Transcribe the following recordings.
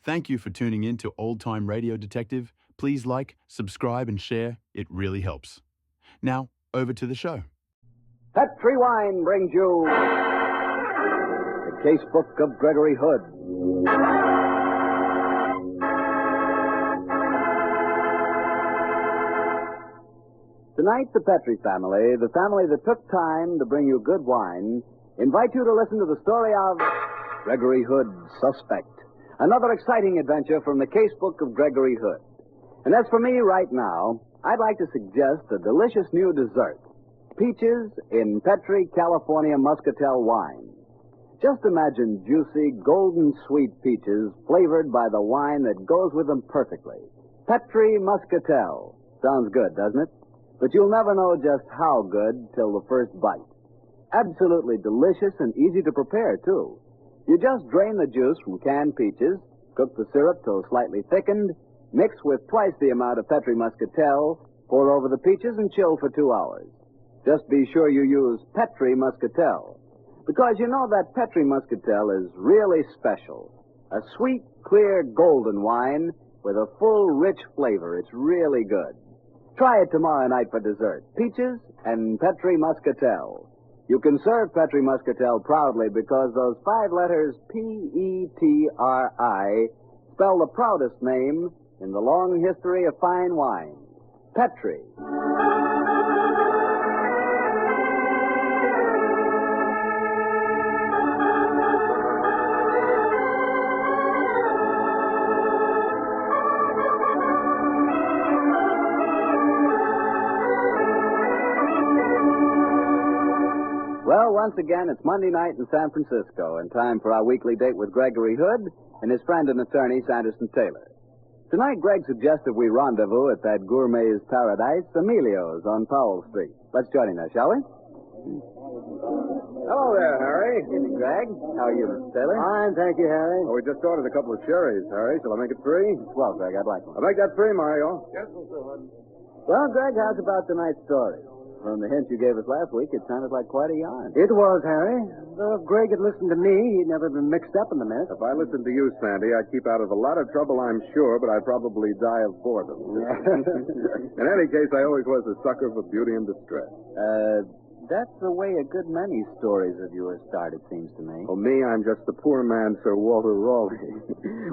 Thank you for tuning in to Old Time Radio Detective. Please like, subscribe, and share. It really helps. Now, over to the show. Petri Wine brings you the Casebook of Gregory Hood. Tonight, the Petri family, the family that took time to bring you good wine, invite you to listen to the story of Gregory Hood, Suspect. Another exciting adventure from the Casebook of Gregory Hood. And as for me right now, I'd like to suggest a delicious new dessert. Peaches in Petri California Muscatel wine. Just imagine juicy, golden sweet peaches flavored by the wine that goes with them perfectly. Petri Muscatel. Sounds good, doesn't it? But you'll never know just how good till the first bite. Absolutely delicious and easy to prepare, too. You just drain the juice from canned peaches, cook the syrup till slightly thickened, mix with twice the amount of Petri Muscatel, pour over the peaches, and chill for 2 hours. Just be sure you use Petri Muscatel, because you know that Petri Muscatel is really special. A sweet, clear, golden wine with a full, rich flavor. It's really good. Try it tomorrow night for dessert. Peaches and Petri Muscatel. You can serve Petri Muscatel proudly because those 5 letters P-E-T-R-I spell the proudest name in the long history of fine wine. Petri. Well, once again, it's Monday night in San Francisco, and time for our weekly date with Gregory Hood and his friend and attorney, Sanderson Taylor. Tonight, Greg suggested we rendezvous at that gourmet's paradise, Emilio's on Powell Street. Let's join him now, shall we? Hello there, Harry. Evening, Greg. How are you, Mr. Taylor? Fine, thank you, Harry. Well, we just ordered a couple of sherries, Harry. Shall I make it 3? Well, Greg, I'd like one. I'll make that 3, Mario. Yes, Mr. Hood. Well, Greg, how's about tonight's story? From the hint you gave us last week, it sounded like quite a yarn. It was, Harry. Though if Greg had listened to me, he'd never been mixed up in the mess. If I listened to you, Sandy, I'd keep out of a lot of trouble, I'm sure, but I'd probably die of boredom. In any case, I always was a sucker for beauty and distress. That's the way a good many stories of yours start, it seems to me. For me, I'm just the poor man, Sir Walter Raleigh.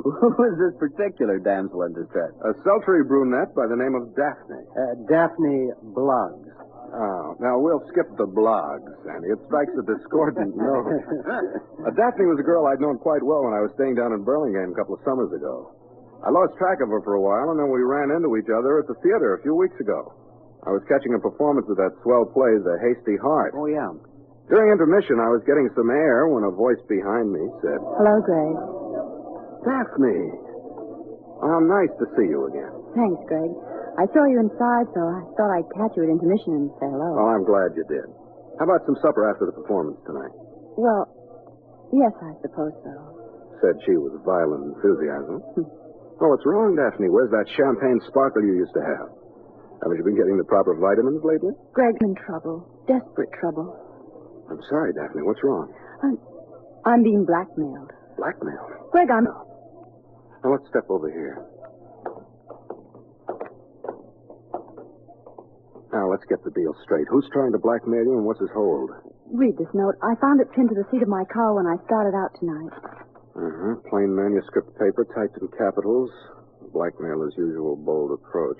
Who is this particular damsel in distress? A sultry brunette by the name of Daphne. Daphne Bluggs. Oh, now we'll skip the blogs, Sandy. It strikes a discordant note. Daphne was a girl I'd known quite well when I was staying down in Burlingame a couple of summers ago. I lost track of her for a while, and then we ran into each other at the theater a few weeks ago. I was catching a performance of that swell play, The Hasty Heart. Oh, yeah. During intermission, I was getting some air when a voice behind me said, Hello, Greg. Daphne. Well, nice to see you again. Thanks, Greg. I saw you inside, so I thought I'd catch you at intermission and say hello. Oh, I'm glad you did. How about some supper after the performance tonight? Well, yes, I suppose so. Said she with violent enthusiasm. Oh, what's wrong, Daphne? Where's that champagne sparkle you used to have? Haven't you been getting the proper vitamins lately? Greg's in trouble. Desperate trouble. I'm sorry, Daphne. What's wrong? I'm being blackmailed. Blackmailed? Greg, I'm... Now, let's step over here. Now, let's get the deal straight. Who's trying to blackmail you and what's his hold? Read this note. I found it pinned to the seat of my car when I started out tonight. Plain manuscript paper typed in capitals. Blackmailer's usual bold approach.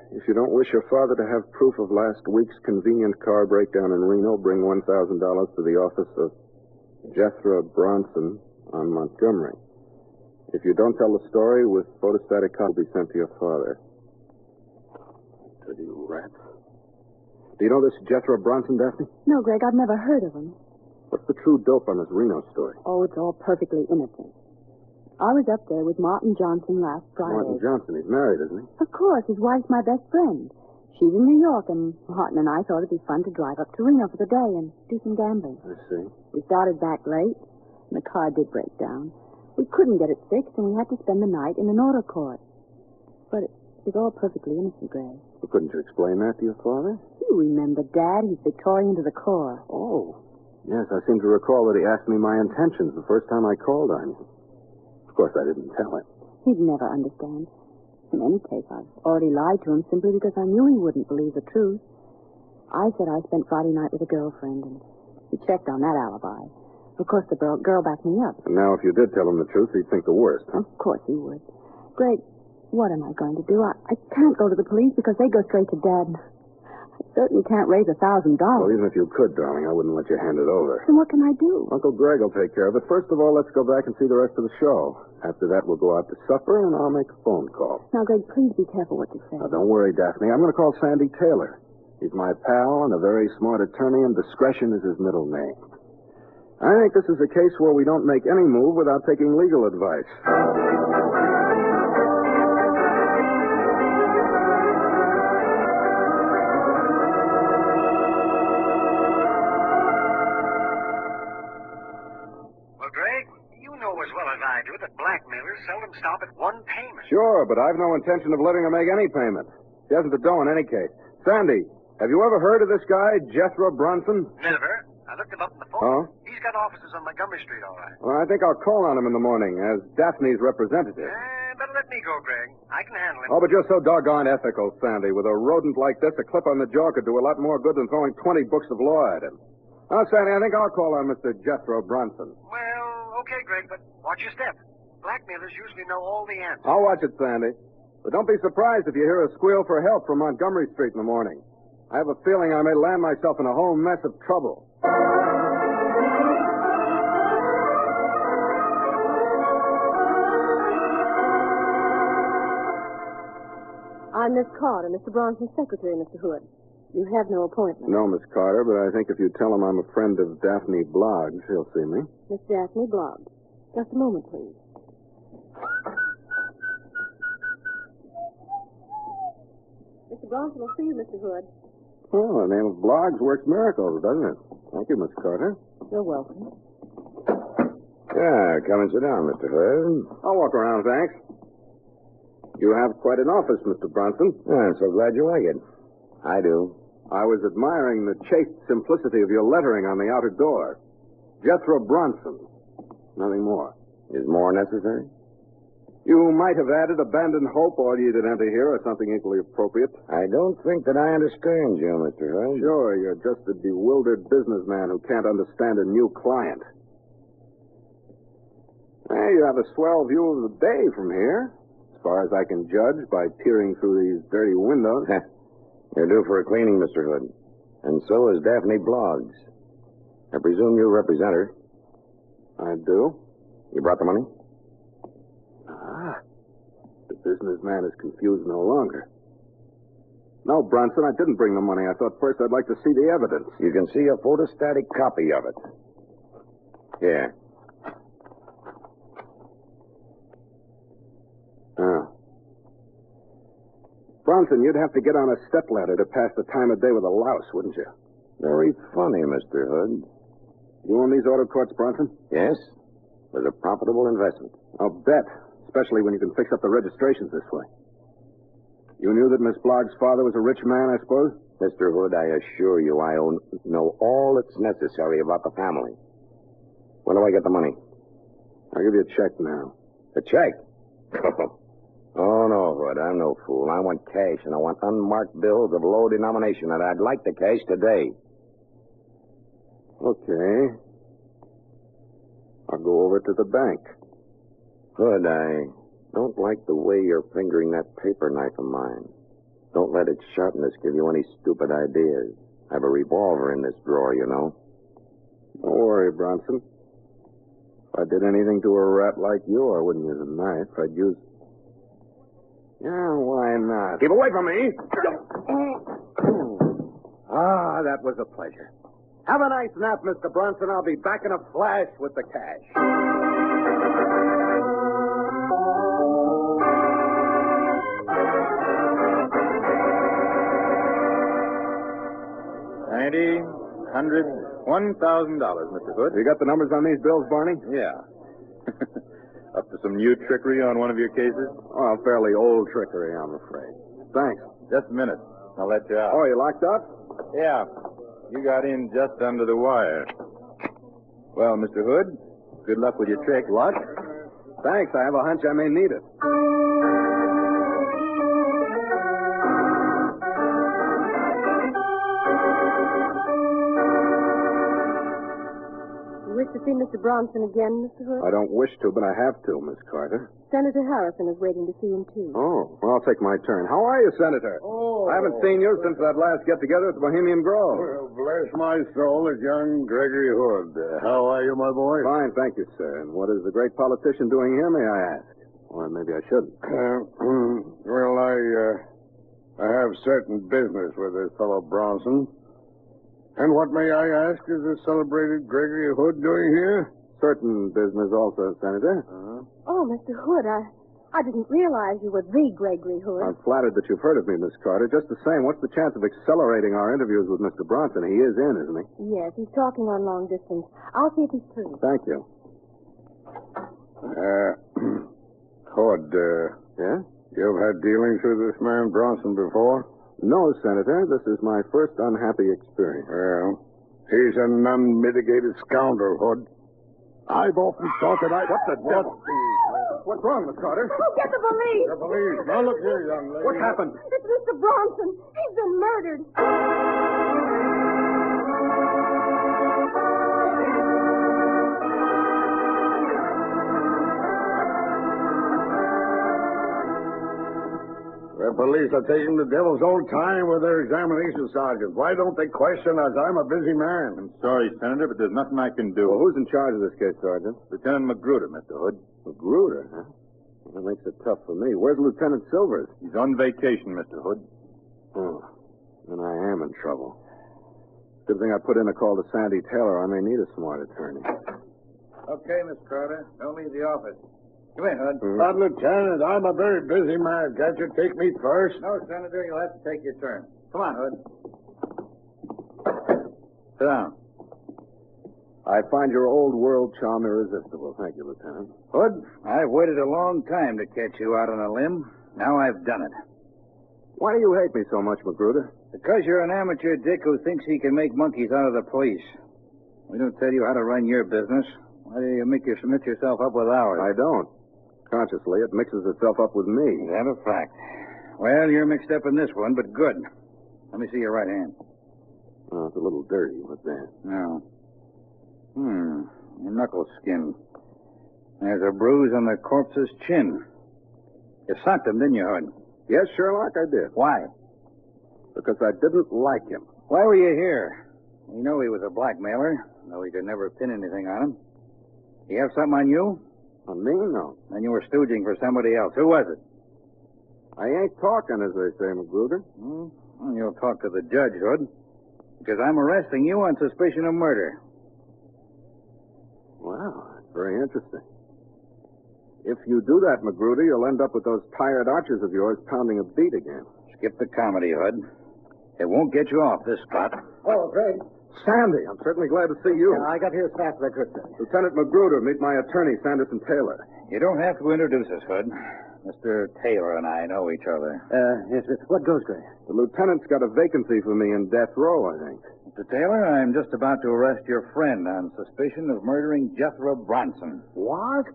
If you don't wish your father to have proof of last week's convenient car breakdown in Reno, bring $1,000 to the office of Jethro Bronson on Montgomery. If you don't tell the story, with photostatic copy will be sent to your father. Dirty rat. Do you know this Jethro Bronson, Daphne? No, Greg, I've never heard of him. What's the true dope on this Reno story? Oh, it's all perfectly innocent. I was up there with Martin Johnson last Friday. Martin Johnson, he's married, isn't he? Of course, his wife's my best friend. She's in New York, and Martin and I thought it'd be fun to drive up to Reno for the day and do some gambling. I see. We started back late, and the car did break down. We couldn't get it fixed, and we had to spend the night in an auto court. But it was all perfectly innocent, Greg. Well, couldn't you explain that to your father? You remember, Dad. He's Victorian to the core. Oh. Yes, I seem to recall that he asked me my intentions the first time I called on you. course, I didn't tell him. He'd never understand. In any case, I've already lied to him simply because I knew he wouldn't believe the truth. I said I spent Friday night with a girlfriend, and he checked on that alibi. Of course, the girl backed me up. And now, if you did tell him the truth, he'd think the worst, huh? Of course he would. Greg, what am I going to do? I can't go to the police because they go straight to Dad. I certainly can't raise $1,000. Well, even if you could, darling, I wouldn't let you hand it over. Then what can I do? Uncle Greg will take care of it. First of all, let's go back and see the rest of the show. After that, we'll go out to supper, and I'll make a phone call. Now, Greg, please be careful what you say. Now, don't worry, Daphne. I'm going to call Sandy Taylor. He's my pal and a very smart attorney, and discretion is his middle name. I think this is a case where we don't make any move without taking legal advice. Well, Greg, you know as well as I do that blackmailers seldom stop at one payment. Sure, but I've no intention of letting her make any payment. She hasn't the dough in any case. Sandy, have you ever heard of this guy, Jethro Bronson? Never. I looked him up on the phone. Oh? He's got offices on Montgomery Street, all right. Well, I think I'll call on him in the morning as Daphne's representative. Better let me go, Greg. I can handle him. Oh, but you're so doggone ethical, Sandy. With a rodent like this, a clip on the jaw could do a lot more good than throwing 20 books of law at him. Oh, Sandy, I think I'll call on Mr. Jethro Bronson. Well, okay, Greg, but watch your step. Blackmailers usually know all the answers. I'll watch it, Sandy. But don't be surprised if you hear a squeal for help from Montgomery Street in the morning. I have a feeling I may land myself in a whole mess of trouble. I'm Miss Carter, Mr. Bronson's secretary, Mr. Hood. You have no appointment. No, Miss Carter, but I think if you tell him I'm a friend of Daphne Bloggs, he'll see me. Miss Daphne Bloggs. Just a moment, please. Mr. Bronson will see you, Mr. Hood. Well, the name of Bloggs works miracles, doesn't it? Thank you, Miss Carter. You're welcome. Yeah, come and sit down, Mr. Hood. I'll walk around, thanks. You have quite an office, Mr. Bronson. I'm so glad you like it. I do. I was admiring the chaste simplicity of your lettering on the outer door. Jethro Bronson. Nothing more. Is more necessary? You might have added abandoned hope, or you did enter here, or something equally appropriate. I don't think that I understand you, Mr. Hood. Sure, you're just a bewildered businessman who can't understand a new client. Hey, you have a swell view of the bay from here, as far as I can judge by peering through these dirty windows. You're due for a cleaning, Mr. Hood. And so is Daphne Bloggs. I presume you represent her. I do. You brought the money? Ah. The businessman is confused no longer. No, Bronson, I didn't bring the money. I thought first I'd like to see the evidence. You can see a photostatic copy of it. Here. Oh. Bronson, you'd have to get on a stepladder to pass the time of day with a louse, wouldn't you? Very funny, Mr. Hood. You own these auto courts, Bronson? Yes. It was a profitable investment. I'll bet, especially when you can fix up the registrations this way. You knew that Miss Bloggs' father was a rich man, I suppose? Mr. Hood, I assure you I know all that's necessary about the family. When do I get the money? I'll give you a check now. A check? Oh, no, Hood, I'm no fool. I want cash, and I want unmarked bills of low denomination, and I'd like the cash today. Okay. I'll go over to the bank. Hood, I don't like the way you're fingering that paper knife of mine. Don't let its sharpness give you any stupid ideas. I have a revolver in this drawer, you know. Don't worry, Bronson. If I did anything to a rat like you, I wouldn't use a knife. I'd use... Yeah, why not? Keep away from me! Ah, that was a pleasure. Have a nice nap, Mr. Bronson. I'll be back in a flash with the cash. $1,000, Mr. Hood. You got the numbers on these bills, Barney? Yeah. Up to some new trickery on one of your cases? Well, fairly old trickery, I'm afraid. Thanks. Just a minute. I'll let you out. Oh, you locked up? Yeah. You got in just under the wire. Well, Mr. Hood, good luck with your trick. Luck? Thanks. I have a hunch I may need it. You wish to see Mr. Bronson again, Mr. Hood? I don't wish to, but I have to, Miss Carter. Senator Harrison is waiting to see him, too. Oh, well, I'll take my turn. How are you, Senator? Oh. I haven't seen you since that last get-together at the Bohemian Grove. Well, bless my soul, it's young Gregory Hood. How are you, my boy? Fine, thank you, sir. And what is the great politician doing here, may I ask? Or maybe I shouldn't. Well, I have certain business with this fellow Bronson. And what, may I ask, is the celebrated Gregory Hood doing here? Certain business also, Senator. Oh, Mr. Hood, I didn't realize you were the Gregory Hood. I'm flattered that you've heard of me, Miss Carter. Just the same, what's the chance of accelerating our interviews with Mr. Bronson? He is in, isn't he? Yes, he's talking on long distance. I'll see if he's through. Thank you. Hood, Yeah? you've had dealings with this man Bronson before? No, Senator. This is my first unhappy experience. Well, he's an unmitigated scoundrel, Hood. I've often thought that I... What the devil? What's wrong, Miss Carter? Oh, get the police! The police. Now, look here, young lady. What happened? It's Mr. Bronson. He's been murdered. The police are taking the devil's own time with their examination, Sergeant. Why don't they question us? I'm a busy man. I'm sorry, Senator, but there's nothing I can do. Well, who's in charge of this case, Sergeant? Lieutenant Magruder, Mr. Hood. Magruder, huh? Well, that makes it tough for me. Where's Lieutenant Silvers? He's on vacation, Mr. Hood. Oh, then I am in trouble. Good thing I put in a call to Sandy Taylor. I may need a smart attorney. Okay, Miss Carter. Don't leave the office. Come in, Hood. But, Lieutenant, I'm a very busy man. Can't you take me first? No, Senator, you'll have to take your turn. Come on, Hood. Sit down. I find your old world charm irresistible. Thank you, Lieutenant. Hood, I've waited a long time to catch you out on a limb. Now I've done it. Why do you hate me so much, Magruder? Because you're an amateur dick who thinks he can make monkeys out of the police. We don't tell you how to run your business. Why do you mix yourself up with ours? I don't. Consciously, it mixes itself up with me. Is that a fact? Well, you're mixed up in this one, but good. Let me see your right hand. Oh, it's a little dirty. What's that? No. Your knuckle skin. There's a bruise on the corpse's chin. You socked him, didn't you, Hood? Yes, Sherlock, I did. Why? Because I didn't like him. Why were you here? We know he was a blackmailer, though we could never pin anything on him. You have something on you? On me? No. Then you were stooging for somebody else. Who was it? I ain't talking, as they say, Magruder. Well, you'll talk to the judge, Hood. Because I'm arresting you on suspicion of murder. Wow, that's very interesting. If you do that, Magruder, you'll end up with those tired archers of yours pounding a beat again. Skip the comedy, Hood. It won't get you off this spot. Oh, Greg. Sandy, I'm certainly glad to see you. I got here as fast as I could, sir. Lieutenant Magruder, meet my attorney, Sanderson Taylor. You don't have to introduce us, Hood. Mr. Taylor and I know each other. Yes, sir. What goes, Greg? The lieutenant's got a vacancy for me in death row, I think. Mr. Taylor, I'm just about to arrest your friend on suspicion of murdering Jethro Bronson. What?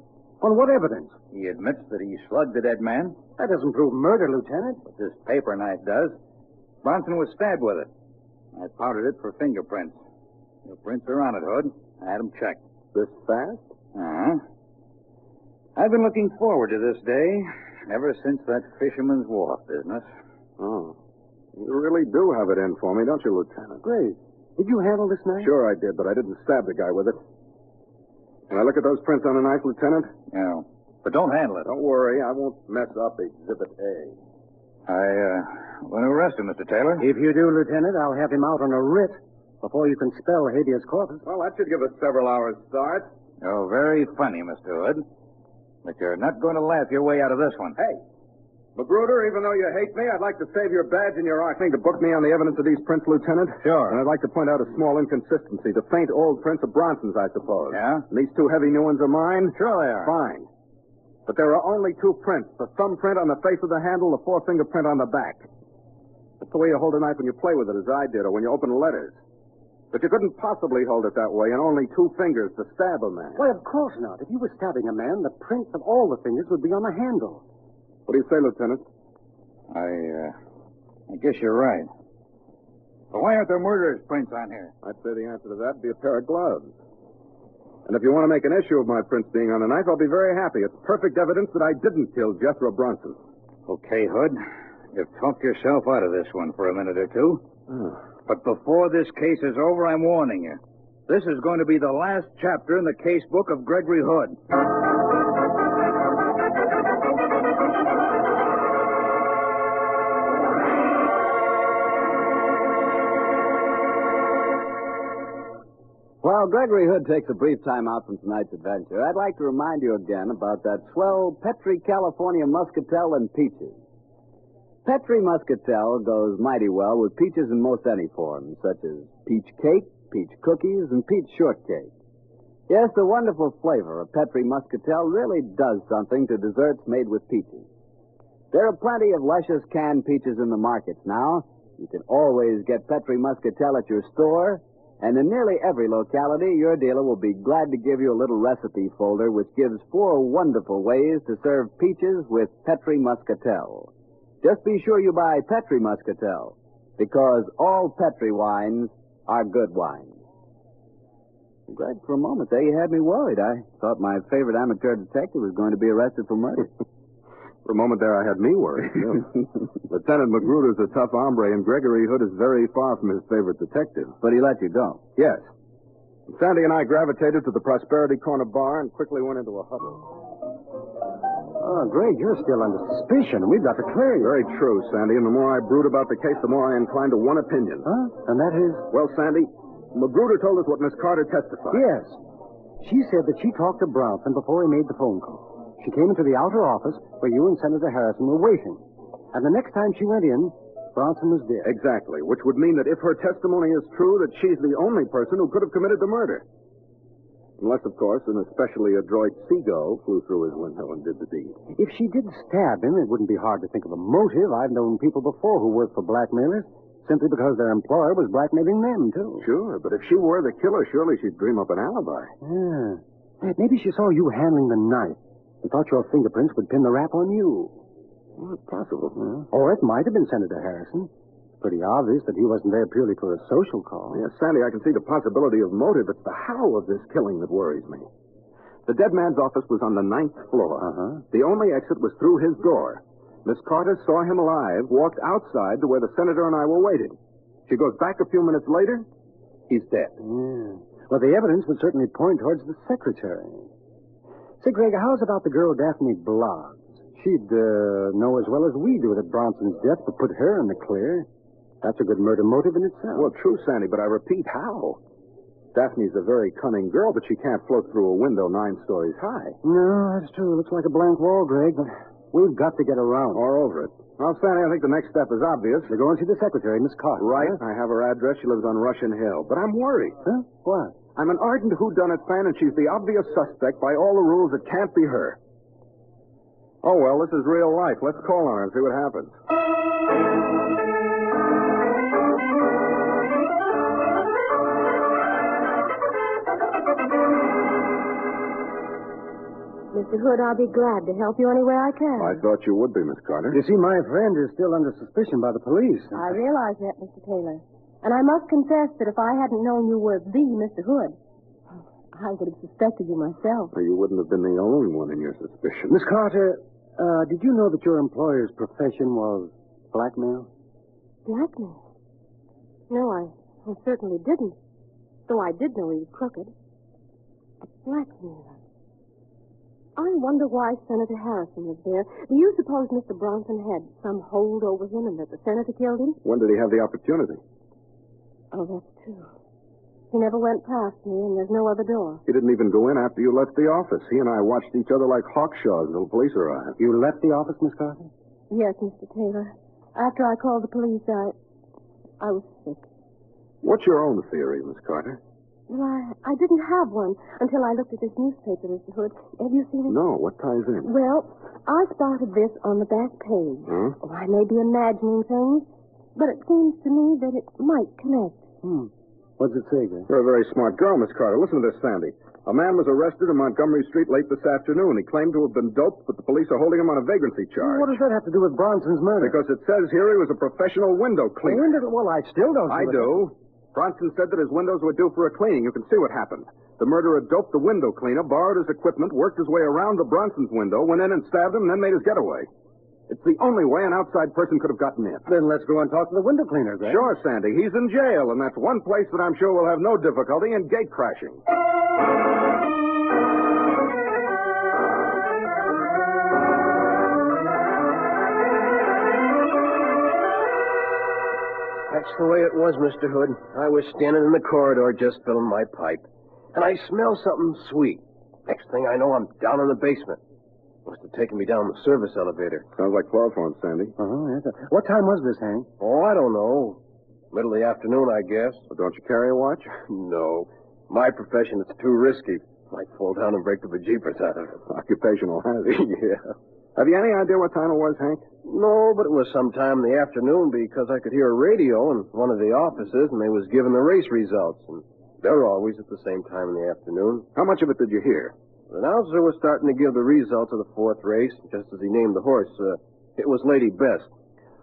On what evidence? He admits that he slugged the dead man, That doesn't prove murder, Lieutenant. but this paper knife does. Bronson was stabbed with it. I powdered it for fingerprints. Your prints are on it, Hood. I had them checked. This fast? Uh-huh. I've been looking forward to this day ever since that fisherman's wharf business. Oh. You really do have it in for me, don't you, Lieutenant? Greg, did you handle this knife? Sure I did, but I didn't stab the guy with it. Can I look at those prints on the knife, Lieutenant? No. But don't handle it. Don't worry, I won't mess up Exhibit A. I want to arrest him, Mr. Taylor. If you do, Lieutenant, I'll have him out on a writ before you can spell habeas corpus. Well, that should give us several hours' start. Oh, very funny, Mr. Hood. But you're not going to laugh your way out of this one. Hey, Magruder, even though you hate me, I'd like to save your badge and your thing to book me on the evidence of these prints, Lieutenant. Sure. And I'd like to point out a small inconsistency. The faint old prints of Bronson's, I suppose. Yeah? And these two heavy new ones are mine? Sure they are. Fine. But there are only two prints. The thumbprint on the face of the handle, the forefinger print on the back. That's the way you hold a knife when you play with it, as I did, or when you open letters. But you couldn't possibly hold it that way and only 2 fingers to stab a man. Why, of course not. If you were stabbing a man, the prints of all the fingers would be on the handle. What do you say, Lieutenant? I guess you're right. But why aren't there murderer's prints on here? I'd say the answer to that would be a pair of gloves. And if you want to make an issue of my prints being on the knife, I'll be very happy. It's perfect evidence that I didn't kill Jethro Bronson. Okay, Hood. You've talked yourself out of this one for a minute or two. But before this case is over, I'm warning you. This is going to be the last chapter in the Casebook of Gregory Hood. While Gregory Hood takes a brief time out from tonight's adventure, I'd like to remind you again about that swell Petri California Muscatel and peaches. Petri Muscatel goes mighty well with peaches in most any form, such as peach cake, peach cookies, and peach shortcake. Yes, the wonderful flavor of Petri Muscatel really does something to desserts made with peaches. There are plenty of luscious canned peaches in the markets now. You can always get Petri Muscatel at your store, and in nearly every locality, your dealer will be glad to give you a little recipe folder which gives 4 wonderful ways to serve peaches with Petri Muscatel. Just be sure you buy Petri Muscatel, because all Petri wines are good wines. Greg, for a moment there, you had me worried. I thought my favorite amateur detective was going to be arrested for murder. For a moment there, I had me worried, too. Lieutenant Magruder's a tough hombre, and Gregory Hood is very far from his favorite detective. But he let you go. Yes. Sandy and I gravitated to the Prosperity Corner bar and quickly went into a huddle. Oh, Greg, you're still under suspicion, and we've got to clear you. Very true, Sandy, and the more I brood about the case, the more I incline to one opinion. Huh? And that is? Well, Sandy, Magruder told us what Miss Carter testified. Yes. She said that she talked to Bronson before he made the phone call. She came into the outer office where you and Senator Harrison were waiting. And the next time she went in, Bronson was dead. Exactly, which would mean that if her testimony is true, that she's the only person who could have committed the murder. Unless, of course, an especially adroit seagull flew through his window and did the deed. If she did stab him, it wouldn't be hard to think of a motive. I've known people before who worked for blackmailers simply because their employer was blackmailing them, too. Sure, but if she were the killer, surely she'd dream up an alibi. Yeah. Maybe she saw you handling the knife and thought your fingerprints would pin the rap on you. Well, it's possible. Yeah. Or it might have been Senator Harrison. Pretty obvious that he wasn't there purely for a social call. Yes, Sandy, I can see the possibility of motive. It's the how of this killing that worries me. The dead man's office was on the 9th floor. Uh-huh. The only exit was through his door. Miss Carter saw him alive, walked outside to where the senator and I were waiting. She goes back a few minutes later. He's dead. Yeah. Well, the evidence would certainly point towards the secretary. Say, Greg, how's about the girl Daphne Bloggs? She'd know as well as we do that Bronson's death would put her in the clear. That's a good murder motive in itself. Well, true, Sandy, but I repeat, how? Daphne's a very cunning girl, but she can't float through a window 9 stories high. No, that's true. Looks like a blank wall, Greg, but we've got to get around. Or over it. Well, Sandy, I think the next step is obvious. We're going to see the secretary, Miss Carter. Right. Huh? I have her address. She lives on Russian Hill. But I'm worried. Huh? What? I'm an ardent whodunit fan, and she's the obvious suspect by all the rules. It can't be her. Oh, well, this is real life. Let's call on her and see what happens. Mr. Hood, I'll be glad to help you any way I can. I thought you would be, Miss Carter. You see, my friend is still under suspicion by the police. I realize that, Mr. Taylor. And I must confess that if I hadn't known you were the Mr. Hood, I would have suspected you myself. Well, you wouldn't have been the only one in your suspicion. Miss Carter, did you know that your employer's profession was blackmail? Blackmail? No, I certainly didn't. Though I did know he was crooked. A blackmailer. I wonder why Senator Harrison was there. Do you suppose Mr. Bronson had some hold over him and that the senator killed him? When did he have the opportunity? Oh, that's true. He never went past me, and there's no other door. He didn't even go in after you left the office. He and I watched each other like hawkshaws until the police arrived. You left the office, Miss Carter? Yes, Mr. Taylor. After I called the police, I was sick. What's your own theory, Miss Carter? Well, I didn't have one until I looked at this newspaper, Mr. Hood. Have you seen it? No. What ties in? Well, I spotted this on the back page. Huh? Oh, I may be imagining things, but it seems to me that it might connect. What's it say, Greg? You're a very smart girl, Miss Carter. Listen to this, Sandy. A man was arrested in Montgomery Street late this afternoon. He claimed to have been doped, but the police are holding him on a vagrancy charge. What does that have to do with Bronson's murder? Because it says here he was a professional window cleaner. Well, I still don't I do. Bronson said that his windows were due for a cleaning. You can see what happened. The murderer doped the window cleaner, borrowed his equipment, worked his way around the Bronson's window, went in and stabbed him, and then made his getaway. It's the only way an outside person could have gotten in. Then let's go and talk to the window cleaner, Greg. Sure, Sandy. He's in jail, and that's one place that I'm sure will have no difficulty in gate crashing. That's the way it was, Mr. Hood. I was standing in the corridor just filling my pipe, and I smell something sweet. Next thing I know, I'm down in the basement. Must have taken me down the service elevator. Sounds like chloroform, Sandy. Yes. What time was this, Hank? Oh, I don't know. Middle of the afternoon, I guess. Well, don't you carry a watch? No. My profession, it's too risky. Might fall down and break the bejeepers out of it. Occupational hazard. Yeah. Have you any idea what time it was, Hank? No, but it was sometime in the afternoon because I could hear a radio in one of the offices, and they was giving the race results. And they're always at the same time in the afternoon. How much of it did you hear? The announcer was starting to give the results of the fourth race, just as he named the horse. It was Lady Best.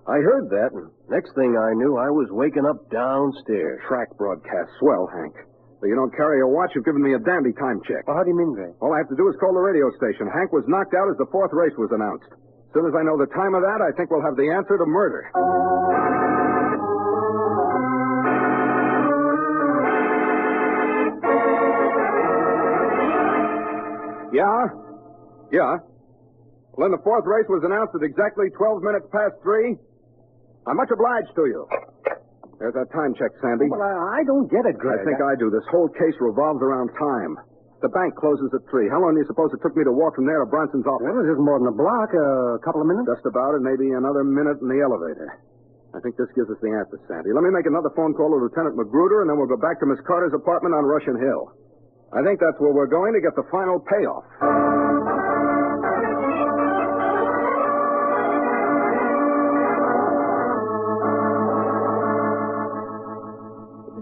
I heard that, and next thing I knew, I was waking up downstairs. Track broadcast. Swell, Hank. So you don't carry a watch, you've given me a dandy time check. Well, how do you mean, Greg? All I have to do is call the radio station. Hank was knocked out as the fourth race was announced. As soon as I know the time of that, I think we'll have the answer to murder. Yeah. Well, then the fourth race was announced at exactly 12 minutes past 3. I'm much obliged to you. There's that time check, Sandy. Well, I don't get it, Greg. I think I do. This whole case revolves around time. The bank closes at 3. How long do you suppose it took me to walk from there to Bronson's office? Well, it isn't more than a block. A couple of minutes? Just about, and maybe another minute in the elevator. I think this gives us the answer, Sandy. Let me make another phone call to Lieutenant Magruder, and then we'll go back to Miss Carter's apartment on Russian Hill. I think that's where we're going to get the final payoff.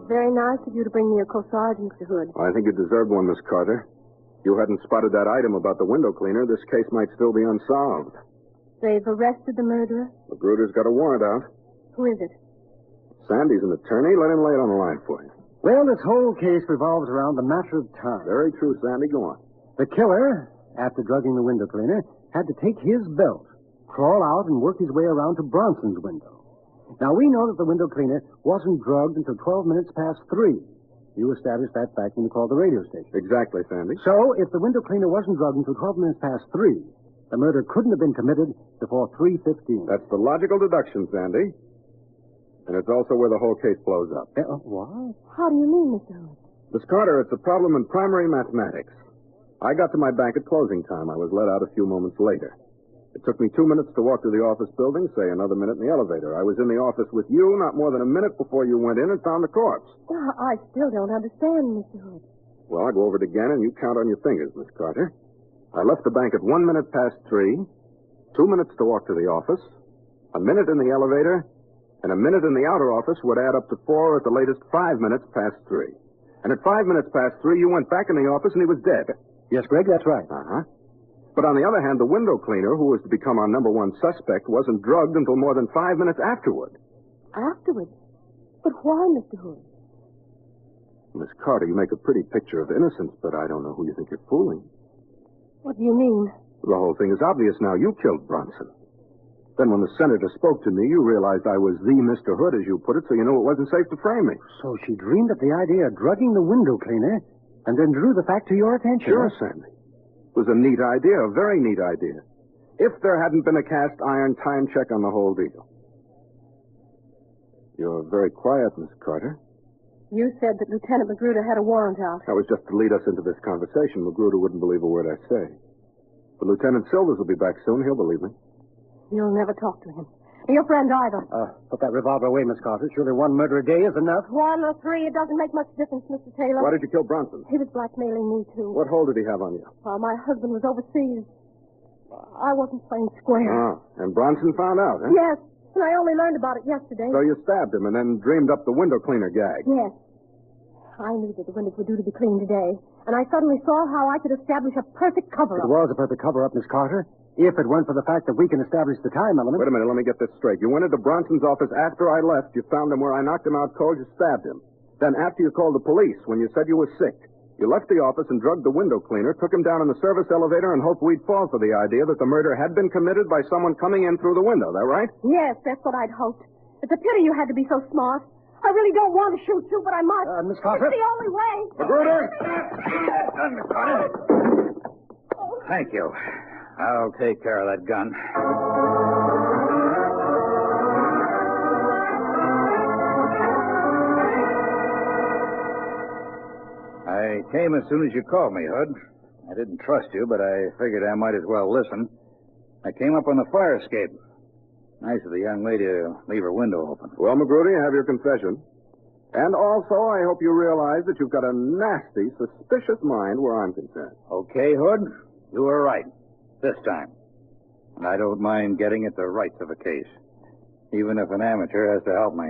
Very nice of you to bring me a co-sergeant, Mr. Hood. I think you deserved one, Miss Carter. If you hadn't spotted that item about the window cleaner, this case might still be unsolved. They've arrested the murderer? Magruder's got a warrant out. Who is it? Sandy's an attorney. Let him lay it on the line for you. Well, this whole case revolves around the matter of time. Very true, Sandy. Go on. The killer, after drugging the window cleaner, had to take his belt, crawl out, and work his way around to Bronson's window. Now, we know that the window cleaner wasn't drugged until 12 minutes past 3. You established that fact when you called the radio station. Exactly, Sandy. So, if the window cleaner wasn't drugged until 12 minutes past 3, the murder couldn't have been committed before 3:15. That's the logical deduction, Sandy. And it's also where the whole case blows up. What? How do you mean, Mr. Hood? Miss Carter, it's a problem in primary mathematics. I got to my bank at closing time. I was let out a few moments later. It took me 2 minutes to walk to the office building, say another minute in the elevator. I was in the office with you not more than a minute before you went in and found the corpse. I still don't understand, Mr. Hood. Well, I'll go over it again, and you count on your fingers, Miss Carter. I left the bank at 1 minute past 3, 2 minutes to walk to the office, a minute in the elevator, and a minute in the outer office would add up to 4, or at the latest 5 minutes past 3. And at 5 minutes past 3, you went back in the office and he was dead. Yes, Greg, that's right. Uh-huh. But on the other hand, the window cleaner, who was to become our number one suspect, wasn't drugged until more than 5 minutes afterward. Afterwards? But why, Mr. Hood? Miss Carter, you make a pretty picture of innocence, but I don't know who you think you're fooling. What do you mean? The whole thing is obvious now. You killed Bronson. Then when the senator spoke to me, you realized I was the Mr. Hood, as you put it, so you knew it wasn't safe to frame me. So she dreamed up the idea of drugging the window cleaner and then drew the fact to your attention. Sure, Sandy. It was a neat idea, a very neat idea. If there hadn't been a cast iron time check on the whole deal. You're very quiet, Miss Carter. You said that Lieutenant Magruder had a warrant out. That was just to lead us into this conversation. Magruder wouldn't believe a word I say. But Lieutenant Silvers will be back soon. He'll believe me. You'll never talk to him. Your friend either. Put that revolver away, Miss Carter. Surely one murder a day is enough. 1 or 3, it doesn't make much difference, Mr. Taylor. Why did you kill Bronson? He was blackmailing me, too. What hold did he have on you? My husband was overseas. I wasn't playing square. Oh, and Bronson found out, huh? Yes, and I only learned about it yesterday. So you stabbed him and then dreamed up the window cleaner gag. Yes. I knew that the windows were due to be cleaned today, and I suddenly saw how I could establish a perfect cover-up. It was a perfect cover-up, Miss Carter, if it weren't for the fact that we can establish the time element. Wait a minute, let me get this straight. You went into Bronson's office after I left. You found him where I knocked him out cold. You stabbed him. Then after you called the police when you said you were sick, you left the office and drugged the window cleaner, took him down in the service elevator, and hoped we'd fall for the idea that the murder had been committed by someone coming in through the window. That right? Yes, that's what I'd hoped. It's a pity you had to be so smart. I really don't want to shoot you, but I must. Miss Carter? It's the only way. Magruder! Thank you. I'll take care of that gun. I came as soon as you called me, Hood. I didn't trust you, but I figured I might as well listen. I came up on the fire escape. Nice of the young lady to leave her window open. Well, Magruder, you have your confession. And also, I hope you realize that you've got a nasty, suspicious mind where I'm concerned. Okay, Hood, you were right. This time. And I don't mind getting at the rights of a case. Even if an amateur has to help me.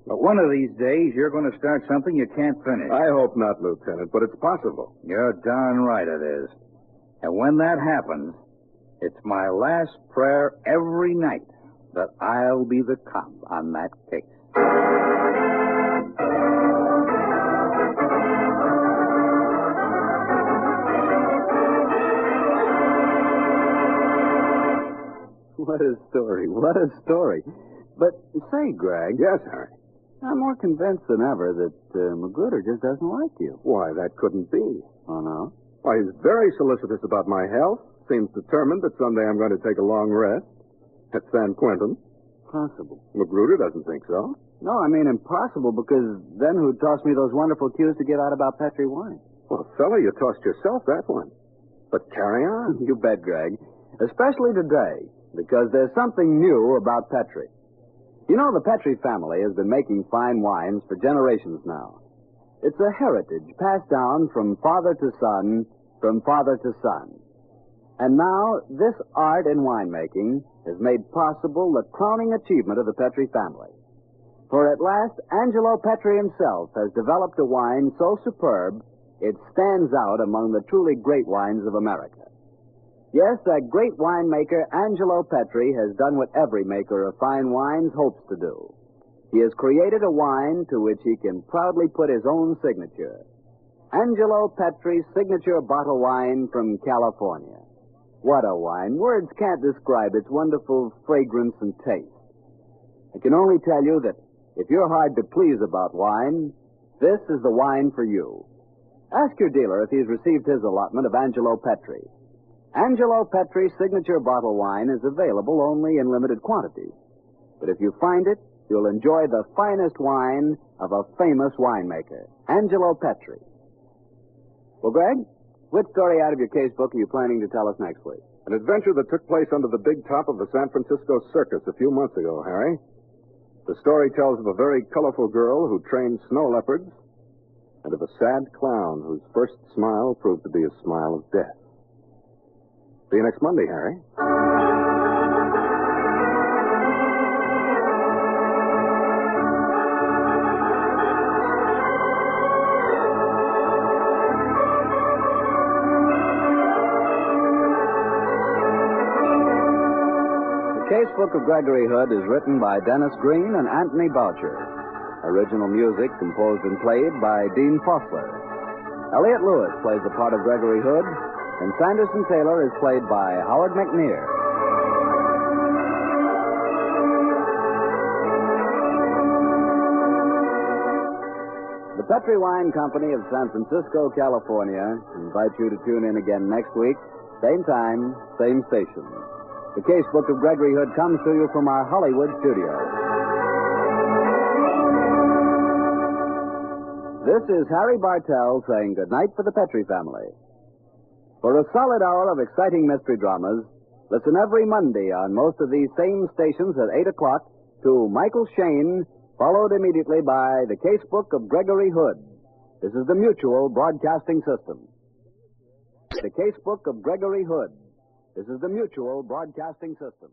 But one of these days, you're going to start something you can't finish. I hope not, Lieutenant, but it's possible. You're darn right it is. And when that happens, it's my last prayer every night that I'll be the cop on that case. What a story. What a story. But say, Greg. Yes, Harry. I'm more convinced than ever that Magruder just doesn't like you. Why, that couldn't be. Oh, no? Why, he's very solicitous about my health. Seems determined that someday I'm going to take a long rest at San Quentin. Possible. Magruder doesn't think so. No, I mean impossible, because then who'd toss me those wonderful cues to give out about Petri wine? Well, fella, you tossed yourself that one. But carry on. You bet, Greg. Especially today, because there's something new about Petri. You know, the Petri family has been making fine wines for generations now. It's a heritage passed down from father to son, from father to son. And now, this art in winemaking has made possible the crowning achievement of the Petri family. For at last, Angelo Petri himself has developed a wine so superb, it stands out among the truly great wines of America. Yes, that great winemaker, Angelo Petri, has done what every maker of fine wines hopes to do. He has created a wine to which he can proudly put his own signature. Angelo Petri's signature bottle wine from California. What a wine. Words can't describe its wonderful fragrance and taste. I can only tell you that if you're hard to please about wine, this is the wine for you. Ask your dealer if he's received his allotment of Angelo Petri. Angelo Petri's signature bottle wine is available only in limited quantities. But if you find it, you'll enjoy the finest wine of a famous winemaker, Angelo Petri. Well, Greg, which story out of your casebook are you planning to tell us next week? An adventure that took place under the big top of the San Francisco Circus a few months ago, Harry. The story tells of a very colorful girl who trained snow leopards and of a sad clown whose first smile proved to be a smile of death. See you next Monday, Harry. The Casebook of Gregory Hood is written by Dennis Green and Anthony Boucher. Original music composed and played by Dean Fossler. Elliot Lewis plays the part of Gregory Hood, and Sanderson Taylor is played by Howard McNear. The Petri Wine Company of San Francisco, California, invites you to tune in again next week, same time, same station. The Casebook of Gregory Hood comes to you from our Hollywood studio. This is Harry Bartell saying goodnight for the Petri family. For a solid hour of exciting mystery dramas, listen every Monday on most of these same stations at 8 o'clock to Michael Shayne, followed immediately by The Casebook of Gregory Hood. This is the Mutual Broadcasting System. The Casebook of Gregory Hood. This is the Mutual Broadcasting System.